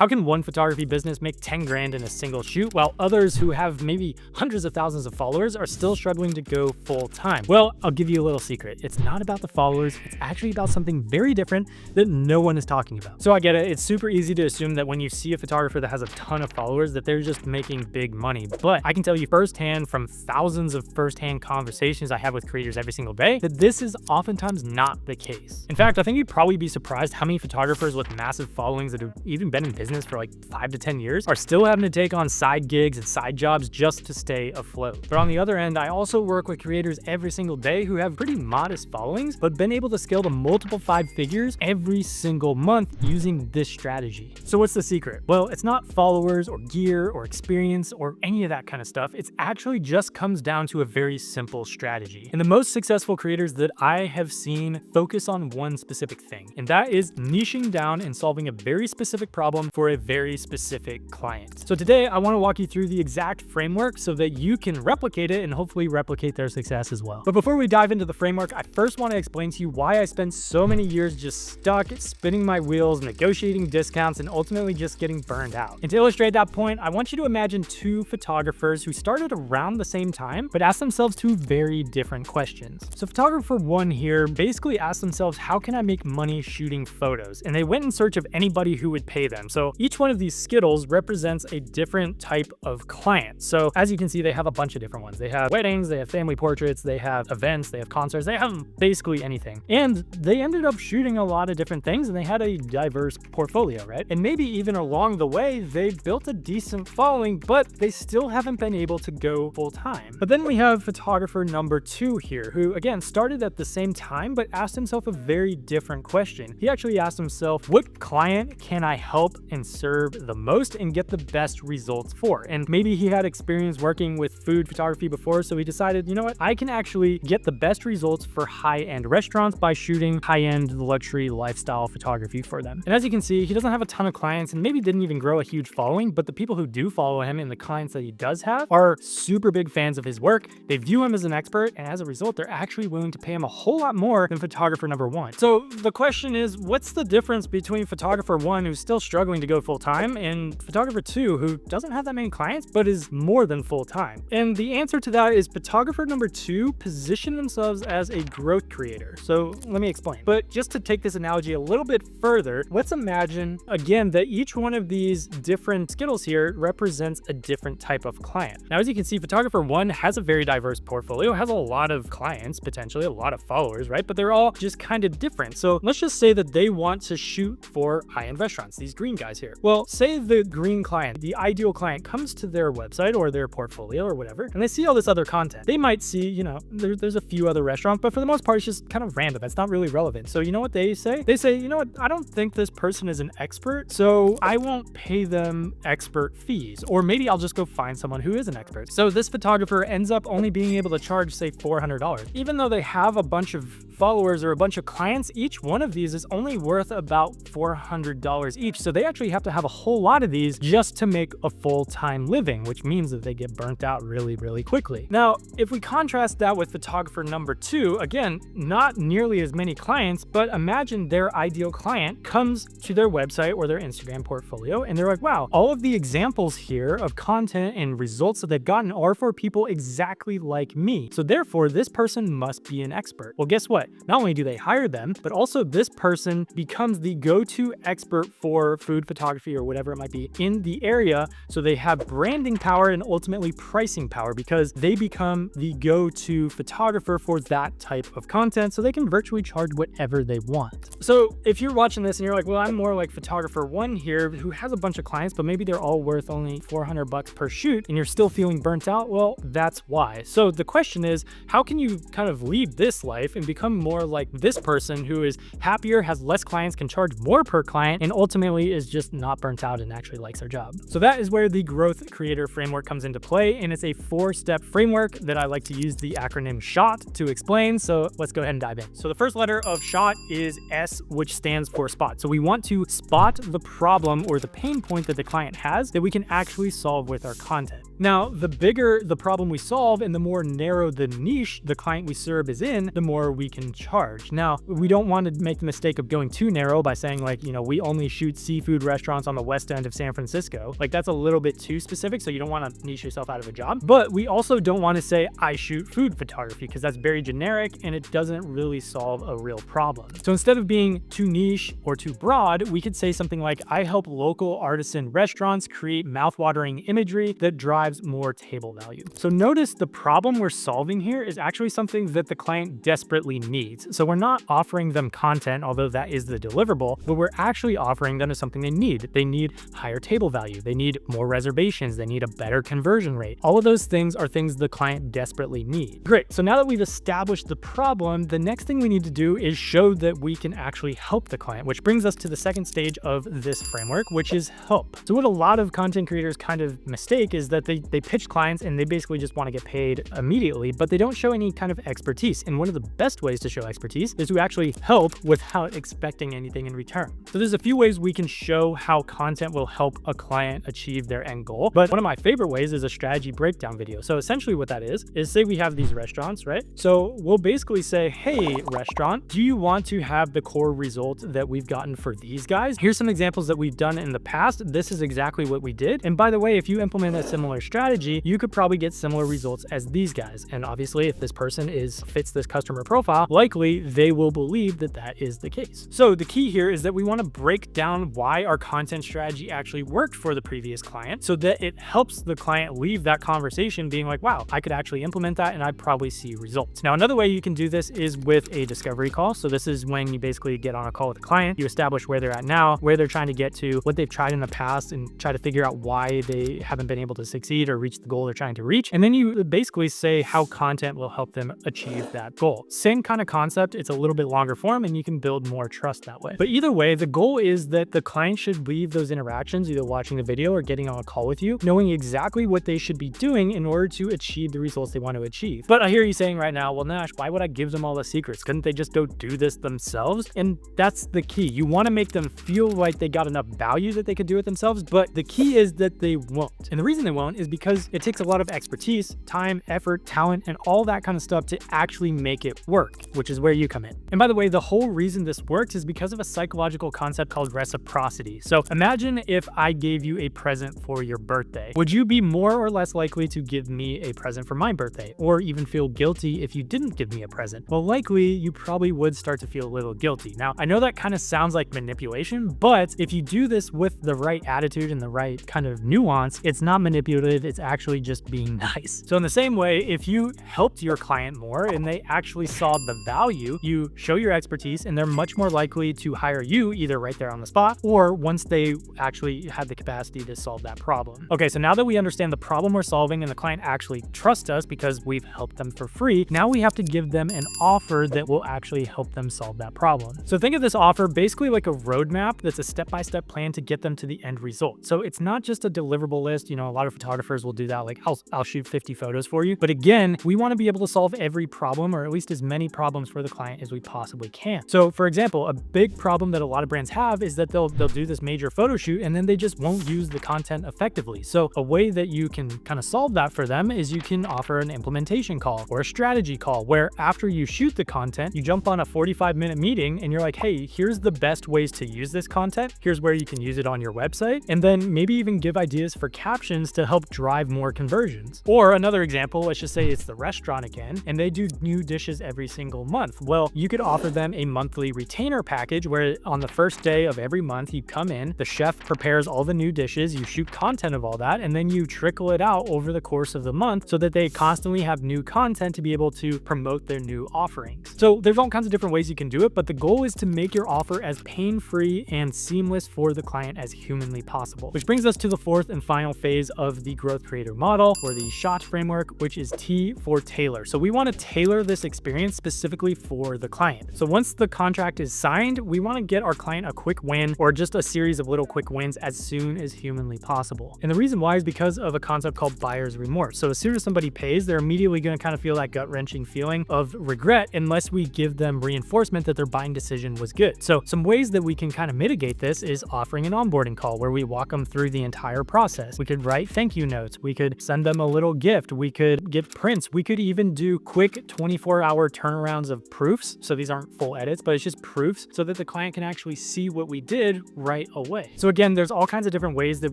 How can one photography business make 10 grand in a single shoot while others who have maybe hundreds of thousands of followers are still struggling to go full time? Well, I'll give you a little secret. It's not about the followers. It's actually about something very different that no one is talking about. So I get it. It's super easy to assume that when you see a photographer that has a ton of followers that they're just making big money. But I can tell you firsthand from thousands of firsthand conversations I have with creators every single day that this is oftentimes not the case. In fact, I think you'd probably be surprised how many photographers with massive followings that have even been in business for like 5 to 10 years are still having to take on side gigs and side jobs just to stay afloat. But on the other end, I also work with creators every single day who have pretty modest followings, but been able to scale to multiple 5 figures every single month using this strategy. So what's the secret? Well, it's not followers or gear or experience or any of that kind of stuff. It's actually just comes down to a very simple strategy. And the most successful creators that I have seen focus on one specific thing, and that is niching down and solving a very specific problem for a very specific client. So today I want to walk you through the exact framework so that you can replicate it and hopefully replicate their success as well. But before we dive into the framework, I first want to explain to you why I spend so many years just stuck spinning my wheels, negotiating discounts, and ultimately just getting burned out. And to illustrate that point, I want you to imagine 2 photographers who started around the same time, but asked themselves 2 very different questions. So photographer 1 here basically asked themselves, how can I make money shooting photos? And they went in search of anybody who would pay them. So each one of these skittles represents a different type of client. So as you can see, they have a bunch of different ones. They have weddings, they have family portraits, they have events, they have concerts, they have basically anything. And they ended up shooting a lot of different things and they had a diverse portfolio, right? And maybe even along the way, they built a decent following, but they still haven't been able to go full time. But then we have photographer number 2 here, who again started at the same time, but asked himself a very different question. He actually asked himself, what client can I help and serve the most and get the best results for? And maybe he had experience working with food photography before, so he decided, you know what, I can actually get the best results for high-end restaurants by shooting high-end luxury lifestyle photography for them. And as you can see, he doesn't have a ton of clients and maybe didn't even grow a huge following, but the people who do follow him and the clients that he does have are super big fans of his work. They view him as an expert, and as a result, they're actually willing to pay him a whole lot more than photographer number 1. So the question is, what's the difference between photographer 1 who's still struggling to go full time and photographer 2 who doesn't have that many clients but is more than full time? And the answer to that is photographer number 2 positioned themselves as a growth creator. So let me explain. But just to take this analogy a little bit further, let's imagine again that each one of these different skittles here represents a different type of client. Now, as you can see, photographer 1 has a very diverse portfolio, has a lot of clients, potentially a lot of followers, right? But they're all just kind of different. So let's just say that they want to shoot for high-end restaurants, these green guys here. Well, say the green client, the ideal client, comes to their website or their portfolio or whatever, and they see all this other content. They might see, you know, there's a few other restaurants, but for the most part, it's just kind of random. It's not really relevant. So you know what they say? They say, you know what, I don't think this person is an expert, so I won't pay them expert fees. Or maybe I'll just go find someone who is an expert. So this photographer ends up only being able to charge, say, $400. Even though they have a bunch of followers or a bunch of clients, each one of these is only worth about $400 each. So they actually have to have a whole lot of these just to make a full-time living, which means that they get burnt out really, really quickly. Now, if we contrast that with photographer number 2, again, not nearly as many clients, but imagine their ideal client comes to their website or their Instagram portfolio and they're like, wow, all of the examples here of content and results that they've gotten are for people exactly like me. So therefore, this person must be an expert. Well, guess what? Not only do they hire them, but also this person becomes the go-to expert for food photography or whatever it might be in the area. So they have branding power and ultimately pricing power because they become the go-to photographer for that type of content. So they can virtually charge whatever they want. So if you're watching this and you're like, well, I'm more like photographer 1 here who has a bunch of clients, but maybe they're all worth only $400 per shoot and you're still feeling burnt out, well, that's why. So the question is, how can you kind of leave this life and become more like this person who is happier, has less clients, can charge more per client, and ultimately is just not burnt out and actually likes their job? So that is where the growth creator framework comes into play, and it's a 4-step framework that I like to use the acronym SHOT to explain. So let's go ahead and dive in. So the first letter of SHOT is S, which stands for spot. So we want to spot the problem or the pain point that the client has that we can actually solve with our content. Now, the bigger the problem we solve and the more narrow the niche the client we serve is in, the more we can can charge. Now, we don't want to make the mistake of going too narrow by saying like, we only shoot seafood restaurants on the west end of San Francisco. Like that's a little bit too specific, so you don't want to niche yourself out of a job. But we also don't want to say I shoot food photography because that's very generic and it doesn't really solve a real problem. So instead of being too niche or too broad, we could say something like I help local artisan restaurants create mouthwatering imagery that drives more table value. So notice the problem we're solving here is actually something that the client desperately needs. So we're not offering them content, although that is the deliverable, but we're actually offering them something they need. They need higher table value. They need more reservations. They need a better conversion rate. All of those things are things the client desperately needs. Great. So now that we've established the problem, the next thing we need to do is show that we can actually help the client, which brings us to the second stage of this framework, which is help. So what a lot of content creators kind of mistake is that they pitch clients and they basically just want to get paid immediately, but they don't show any kind of expertise. And one of the best ways to show expertise is to actually help without expecting anything in return. So there's a few ways we can show how content will help a client achieve their end goal. But one of my favorite ways is a strategy breakdown video. So essentially what that is say we have these restaurants, right? So we'll basically say, hey, restaurant, do you want to have the core result that we've gotten for these guys? Here's some examples that we've done in the past. This is exactly what we did. And by the way, if you implement a similar strategy, you could probably get similar results as these guys. And obviously, if this person fits this customer profile, likely they will believe that that is the case. So the key here is that we want to break down why our content strategy actually worked for the previous client so that it helps the client leave that conversation being like, wow, I could actually implement that and I'd probably see results. Now, another way you can do this is with a discovery call. So this is when you basically get on a call with the client, you establish where they're at now, where they're trying to get to, what they've tried in the past, and try to figure out why they haven't been able to succeed or reach the goal they're trying to reach. And then you basically say how content will help them achieve that goal. Same kind of concept, it's a little bit longer form and you can build more trust that way. But either way, the goal is that the client should leave those interactions, either watching the video or getting on a call with you, knowing exactly what they should be doing in order to achieve the results they want to achieve. But I hear you saying right now, well, Nash, why would I give them all the secrets? Couldn't they just go do this themselves? And that's the key. You want to make them feel like they got enough value that they could do it themselves, but the key is that they won't. And the reason they won't is because it takes a lot of expertise, time, effort, talent, and all that kind of stuff to actually make it work, which is where you come in. And by the way, the whole reason this works is because of a psychological concept called reciprocity. So imagine if I gave you a present for your birthday. Would you be more or less likely to give me a present for my birthday, or even feel guilty if you didn't give me a present? Well, likely you probably would start to feel a little guilty. Now, I know that kind of sounds like manipulation, but if you do this with the right attitude and the right kind of nuance, it's not manipulative, it's actually just being nice. So in the same way, if you helped your client more and they actually saw the value, you show your expertise and they're much more likely to hire you either right there on the spot or once they actually had the capacity to solve that problem. Okay, so now that we understand the problem we're solving and the client actually trusts us because we've helped them for free, now we have to give them an offer that will actually help them solve that problem. So think of this offer basically like a roadmap that's a step-by-step plan to get them to the end result. So it's not just a deliverable list. A lot of photographers will do that, like I'll shoot 50 photos for you. But again, we want to be able to solve every problem or at least as many problems for the client as we possibly can. So for example, a big problem that a lot of brands have is that they'll do this major photo shoot and then they just won't use the content effectively. So a way that you can kind of solve that for them is you can offer an implementation call or a strategy call where after you shoot the content, you jump on a 45-minute meeting and you're like, hey, here's the best ways to use this content. Here's where you can use it on your website. And then maybe even give ideas for captions to help drive more conversions. Or another example, let's just say it's the restaurant again, and they do new dishes every single month. Well, you could offer them a monthly retainer package where on the first day of every month, you come in, the chef prepares all the new dishes, you shoot content of all that, and then you trickle it out over the course of the month so that they constantly have new content to be able to promote their new offerings. So there's all kinds of different ways you can do it, but the goal is to make your offer as pain-free and seamless for the client as humanly possible. Which brings us to the fourth and final phase of the growth creator model, or the SHOT framework, which is T for tailor. So we want to tailor this experience specifically for the client. So once the contract is signed, we want to get our client a quick win or just a series of little quick wins as soon as humanly possible. And the reason why is because of a concept called buyer's remorse. So as soon as somebody pays, they're immediately going to kind of feel that gut-wrenching feeling of regret unless we give them reinforcement that their buying decision was good. So some ways that we can kind of mitigate this is offering an onboarding call where we walk them through the entire process. We could write thank you notes. We could send them a little gift. We could give prints. We could even do quick 24-hour turnaround breakdowns of proofs. So these aren't full edits, but it's just proofs so that the client can actually see what we did right away. So again, there's all kinds of different ways that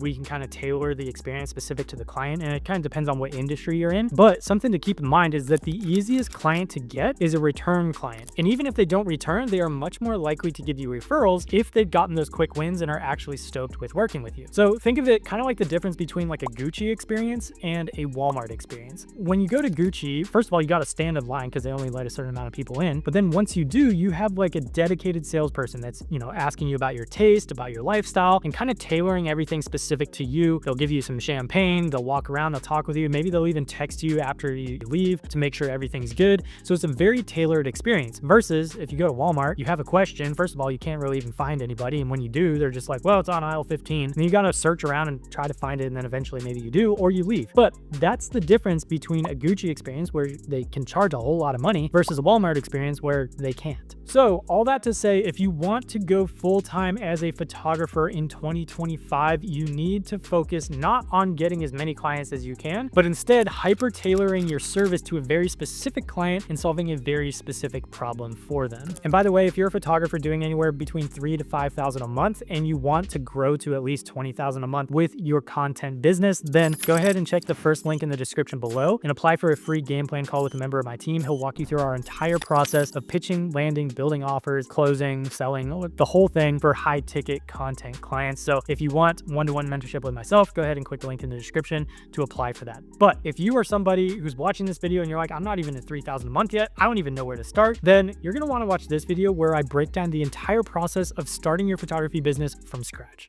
we can kind of tailor the experience specific to the client, and it kind of depends on what industry you're in. But something to keep in mind is that the easiest client to get is a return client. And even if they don't return, they are much more likely to give you referrals if they've gotten those quick wins and are actually stoked with working with you. So think of it kind of like the difference between like a Gucci experience and a Walmart experience. When you go to Gucci, first of all, you got to stand in line because they only let a certain amount of people in. But then once you do, you have like a dedicated salesperson that's, asking you about your taste, about your lifestyle, and kind of tailoring everything specific to you. They'll give you some champagne, they'll walk around, they'll talk with you. Maybe they'll even text you after you leave to make sure everything's good. So it's a very tailored experience versus if you go to Walmart, you have a question. First of all, you can't really even find anybody. And when you do, they're just like, well, it's on aisle 15. And you got to search around and try to find it. And then eventually maybe you do, or you leave. But that's the difference between a Gucci experience where they can charge a whole lot of money versus a Walmart experience where they can't. So all that to say, if you want to go full-time as a photographer in 2025, you need to focus not on getting as many clients as you can, but instead hyper-tailoring your service to a very specific client and solving a very specific problem for them. And by the way, if you're a photographer doing anywhere between $3,000 to $5,000 a month and you want to grow to at least $20,000 a month with your content business, then go ahead and check the first link in the description below and apply for a free game plan call with a member of my team. He'll walk you through our entire process of pitching, landing, building offers, closing, selling, the whole thing for high ticket content clients. So if you want one-to-one mentorship with myself, go ahead and click the link in the description to apply for that. But if you are somebody who's watching this video and you're like, I'm not even at 3,000 a month yet, I don't even know where to start, then you're going to want to watch this video where I break down the entire process of starting your photography business from scratch.